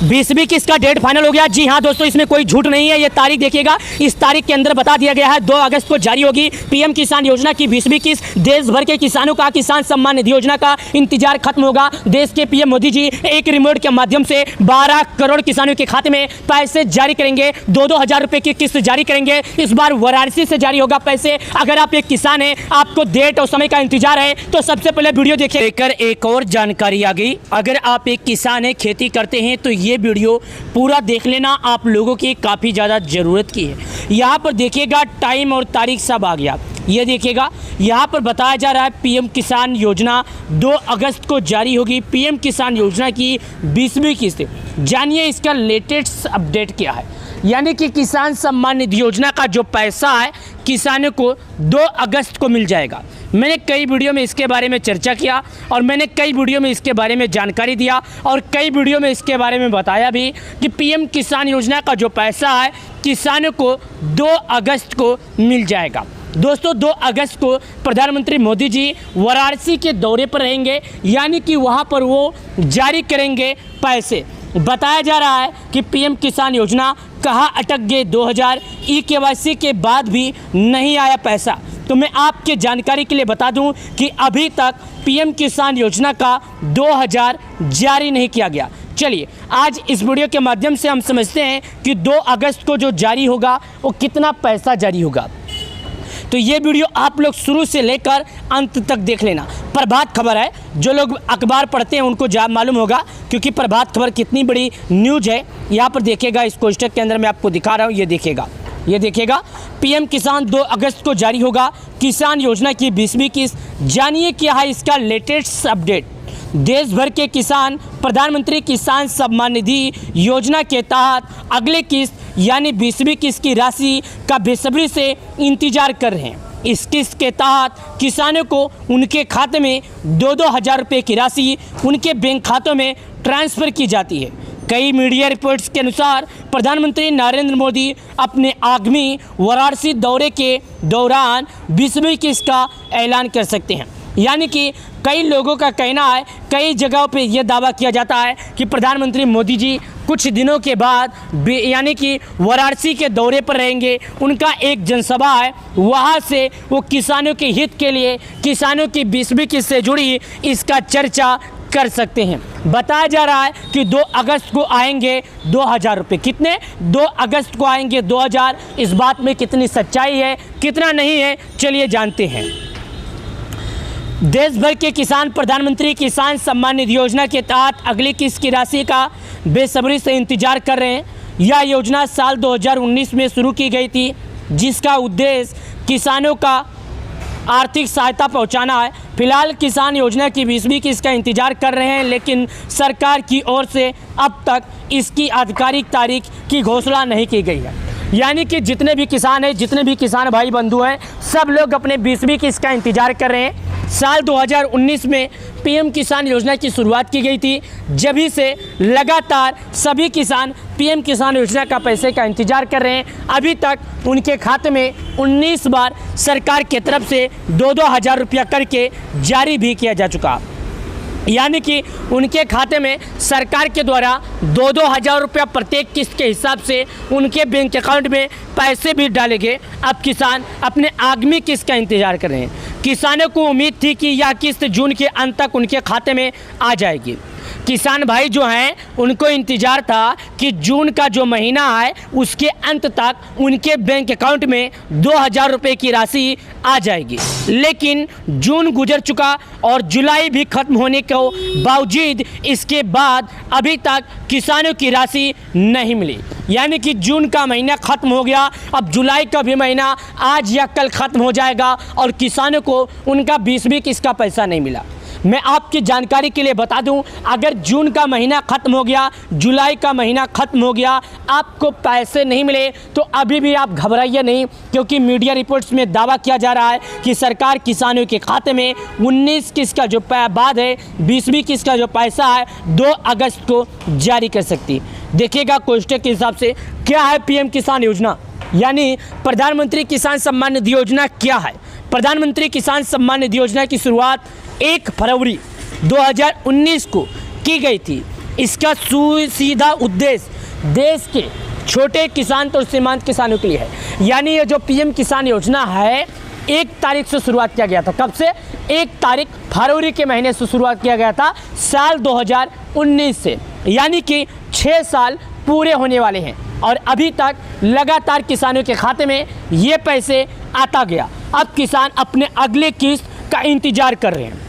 20वीं किस्त का date final हो गया। जी हाँ दोस्तों, इसमें कोई झूठ नहीं है। ये तारीख देखिएगा, इस तारीख के अंदर बता दिया गया है 2 अगस्त को जारी होगी पीएम किसान योजना की 20वीं किस्त। देश भर के किसानों का किसान सम्मान निधि योजना का इंतजार खत्म होगा। देश के पीएम मोदी जी एक रिमोट के माध्यम से 12 करोड़ किसानों के खाते में पैसे जारी करेंगे। 2-2 हजार रुपए की किस्त जारी करेंगे। इस बार वाराणसी से जारी होगा पैसे। अगर आप एक किसान हैं, आपको डेट और समय का इंतजार है, तो सबसे पहले वीडियो देखिए। लेकर एक और जानकारी आ गई। अगर आप एक किसान है, खेती करते हैं, तो ये वीडियो पूरा देख लेना, आप लोगों की काफ़ी ज़्यादा ज़रूरत की है। यहाँ पर देखिएगा टाइम और तारीख सब आ गया। ये देखिएगा, यहाँ पर बताया जा रहा है पीएम किसान योजना 2 अगस्त को जारी होगी। पीएम किसान योजना की 20वीं किस्त। जानिए इसका लेटेस्ट अपडेट क्या है। यानी कि किसान सम्मान निधि योजना का जो पैसा है किसानों को 2 अगस्त को मिल जाएगा। मैंने कई वीडियो में इसके बारे में चर्चा किया और मैंने कई वीडियो में इसके बारे में जानकारी दिया और कई वीडियो में इसके बारे में बताया भी कि पीएम किसान योजना का जो पैसा है किसानों को 2 अगस्त को मिल जाएगा। दोस्तों, 2 अगस्त को प्रधानमंत्री मोदी जी वाराणसी के दौरे पर रहेंगे, यानी कि वहाँ पर वो जारी करेंगे पैसे। बताया जा रहा है कि पीएम किसान योजना कहाँ अटक गए 2000 ई-केवाईसी के बाद भी नहीं आया पैसा। तो मैं आपके जानकारी के लिए बता दूं कि अभी तक पीएम किसान योजना का 2000 जारी नहीं किया गया। चलिए आज इस वीडियो के माध्यम से हम समझते हैं कि 2 अगस्त को जो जारी होगा वो कितना पैसा जारी होगा। तो ये वीडियो आप लोग शुरू से लेकर अंत तक देख लेना। प्रभात खबर है, जो लोग अखबार पढ़ते हैं उनको मालूम होगा, क्योंकि प्रभात खबर कितनी बड़ी न्यूज़ है। यहाँ पर देखिएगा, इस कोष्टक के अंदर मैं आपको दिखा रहा हूँ। ये देखिएगा पीएम किसान 2 अगस्त को जारी होगा किसान योजना की 20वीं किस्त। जानिए क्या है इसका लेटेस्ट अपडेट। देश भर के किसान प्रधानमंत्री किसान सम्मान निधि योजना के तहत अगले किस्त यानी 20वीं किस्त की राशि का बेसब्री से इंतजार कर रहे हैं। इस किस्त के तहत किसानों को उनके खाते में 2-2 हजार रुपये की राशि उनके बैंक खातों में ट्रांसफ़र की जाती है। कई मीडिया रिपोर्ट्स के अनुसार प्रधानमंत्री नरेंद्र मोदी अपने आगामी वाराणसी दौरे के दौरान 20वीं किस्त का ऐलान कर सकते हैं। यानी कि कई लोगों का कहना है, कई जगहों पे यह दावा किया जाता है कि प्रधानमंत्री मोदी जी कुछ दिनों के बाद यानी कि वाराणसी के दौरे पर रहेंगे। उनका एक जनसभा है, वहाँ से वो किसानों के हित के लिए किसानों की 20वीं किस्त से जुड़ी इसका चर्चा कर सकते हैं। बताया जा रहा है कि 2 अगस्त को आएंगे 2000 रुपये। कितने? 2 अगस्त को आएंगे 2000। इस बात में कितनी सच्चाई है, कितना नहीं है, चलिए जानते हैं। देश भर के किसान प्रधानमंत्री किसान सम्मान निधि योजना के तहत अगली किस्त की राशि का बेसब्री से इंतजार कर रहे हैं। यह योजना साल 2019 में शुरू की गई थी, जिसका उद्देश्य किसानों का आर्थिक सहायता पहुंचाना है। फिलहाल किसान योजना की 20वीं किस्त का इंतजार कर रहे हैं, लेकिन सरकार की ओर से अब तक इसकी आधिकारिक तारीख की घोषणा नहीं की गई है। यानी कि जितने भी किसान हैं, जितने भी किसान भाई बंधु हैं, सब लोग अपने 20वीं किस्त का इंतजार कर रहे हैं। साल 2019 में पीएम किसान योजना की शुरुआत की गई थी। जभी से लगातार सभी किसान पीएम किसान योजना का पैसे का इंतजार कर रहे हैं। अभी तक उनके खाते में 19 बार सरकार की तरफ से 2-2 हजार रुपया करके जारी भी किया जा चुका। यानी कि उनके खाते में सरकार के द्वारा 2-2 हजार रुपया प्रत्येक किस्त के हिसाब से उनके बैंक अकाउंट में पैसे भी डाले गए। अब किसान अपने आगामी किस्त का इंतजार कर रहे हैं। किसानों को उम्मीद थी कि यह किस्त जून के अंत तक उनके खाते में आ जाएगी। किसान भाई जो हैं उनको इंतज़ार था कि जून का जो महीना है उसके अंत तक उनके बैंक अकाउंट में 2000 रुपये की राशि आ जाएगी। लेकिन जून गुजर चुका और जुलाई भी खत्म होने के बावजूद इसके बाद अभी तक किसानों की राशि नहीं मिली। यानी कि जून का महीना खत्म हो गया, अब जुलाई का भी महीना आज या कल खत्म हो जाएगा और किसानों को उनका 20वीं किस्त का पैसा नहीं मिला। मैं आपकी जानकारी के लिए बता दूं, अगर जून का महीना खत्म हो गया, जुलाई का महीना खत्म हो गया, आपको पैसे नहीं मिले तो अभी भी आप घबराइए नहीं, क्योंकि मीडिया रिपोर्ट्स में दावा किया जा रहा है कि सरकार किसानों के खाते में 19 किस्त का जो बाद है 20वीं किस्त का जो पैसा है 2 अगस्त को जारी कर सकती है। देखिएगा कोष्टक के हिसाब से क्या है पीएम किसान योजना, यानी प्रधानमंत्री किसान सम्मान निधि योजना क्या है। प्रधानमंत्री किसान सम्मान निधि योजना की शुरुआत 1 फरवरी 2019 को की गई थी। इसका सीधा उद्देश्य देश के छोटे किसान तो सीमांत किसानों के लिए है। यानी ये जो पीएम किसान योजना है 1 तारीख से शुरुआत किया गया था। कब से? 1 तारीख फरवरी के महीने से शुरुआत किया गया था साल 2019 से। यानी कि 6 साल पूरे होने वाले हैं और अभी तक लगातार किसानों के खाते में ये पैसे आता गया। अब किसान अपने अगले किस्त का इंतजार कर रहे हैं।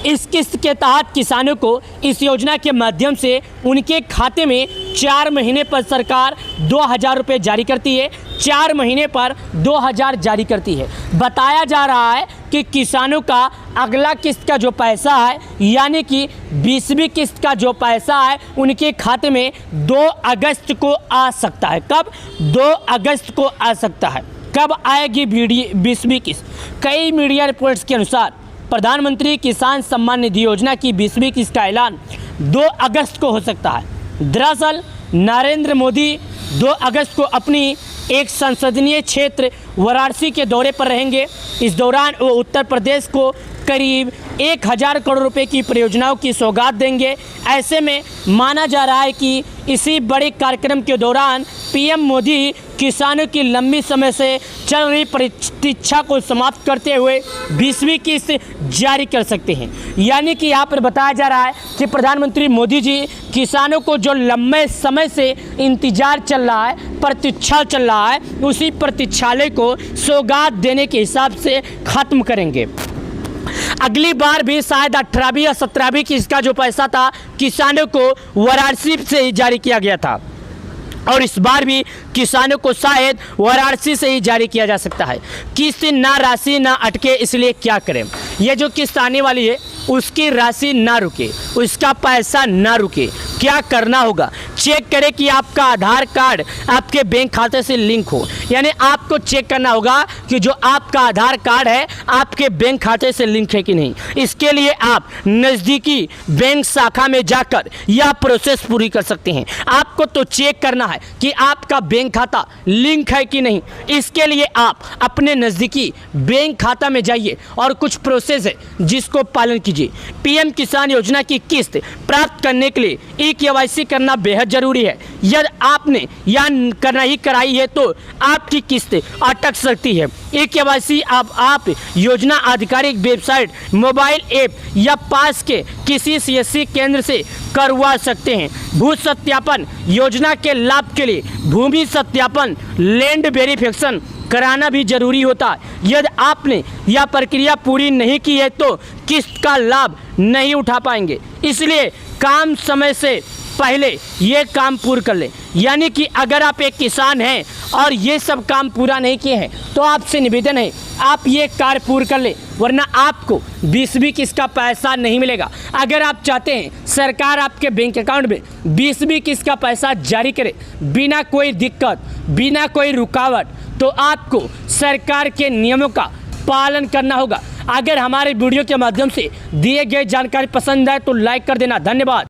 इस किस्त के तहत किसानों को इस योजना के माध्यम से उनके खाते में 4 महीने पर सरकार 2000 रुपये जारी करती है। 4 महीने पर 2000 जारी करती है। बताया जा रहा है कि किसानों का अगला किस्त का जो पैसा है यानी कि 20वीं किस्त का जो पैसा है उनके खाते में 2 अगस्त को आ सकता है। कब? 2 अगस्त को आ सकता है। कब आएगी 20वीं किस्त? कई मीडिया रिपोर्ट्स के अनुसार प्रधानमंत्री किसान सम्मान निधि योजना की 20वीं किस्त का ऐलान 2 अगस्त को हो सकता है। दरअसल नरेंद्र मोदी 2 अगस्त को अपनी एक संसदीय क्षेत्र वाराणसी के दौरे पर रहेंगे। इस दौरान वो उत्तर प्रदेश को करीब 1000 करोड़ रुपए की परियोजनाओं की सौगात देंगे। ऐसे में माना जा रहा है कि इसी बड़े कार्यक्रम के दौरान पीएम मोदी किसानों की लंबी समय से चल रही प्रतीक्षा को समाप्त करते हुए 20वीं किस्त जारी कर सकते हैं। यानी कि यहाँ पर बताया जा रहा है कि प्रधानमंत्री मोदी जी किसानों को जो लंबे समय से इंतजार चल रहा है, प्रतीक्षा चल रहा है, उसी प्रतीक्षालय को सौगात देने के हिसाब से ख़त्म करेंगे। अगली बार भी शायद 18वीं या 17वीं किस्त का जो पैसा था किसानों को वाराणसी से ही जारी किया गया था और इस बार भी किसानों को शायद वाराणसी से ही जारी किया जा सकता है। किस्त ना राशि ना अटके, इसलिए क्या करें? ये जो किस्त आने वाली है उसकी राशि ना रुके, उसका पैसा ना रुके। क्या करना होगा? चेक करें कि आपका आधार कार्ड आपके बैंक खाते से लिंक हो। यानी आपको चेक करना होगा कि जो आपका आधार कार्ड है आपके बैंक खाते से लिंक है कि नहीं। इसके लिए आप नज़दीकी बैंक शाखा में जाकर यह प्रोसेस पूरी कर सकते हैं। आपको तो चेक करना है कि आपका बैंक खाता लिंक है कि नहीं। इसके लिए आप अपने नज़दीकी बैंक खाता में जाइए और कुछ प्रोसेस है जिसको पालन कीजिए। पीएम किसान योजना की किस्त प्राप्त करने के लिए ई-केवाईसी करना बेहद जरूरी है। यदि आपने या करना ही कराई है तो आपकी किस्त अटक सकती है। ई-केवाईसी आप योजना आधिकारिक वेबसाइट, मोबाइल ऐप या पास के किसी सीएससी केंद्र से करवा सकते हैं। भू सत्यापन योजना के लाभ के लिए भूमि सत्यापन, लैंड वेरिफिकेशन कराना भी जरूरी होता है। यदि आपने यह प्रक्रिया पूरी नहीं की है तो किस्त का लाभ नहीं उठा पाएंगे। इसलिए काम समय से पहले ये काम पूरा कर लें। यानी कि अगर आप एक किसान हैं और ये सब काम पूरा नहीं किए हैं तो आपसे निवेदन है आप ये कार्य पूरा कर लें, वरना आपको 20वीं किस्त का पैसा नहीं मिलेगा। अगर आप चाहते हैं सरकार आपके बैंक अकाउंट में 20वीं किस्त का पैसा जारी करे बिना कोई दिक्कत, बिना कोई रुकावट, तो आपको सरकार के नियमों का पालन करना होगा। अगर हमारे वीडियो के माध्यम से दिए गए जानकारी पसंद आए तो लाइक कर देना। धन्यवाद।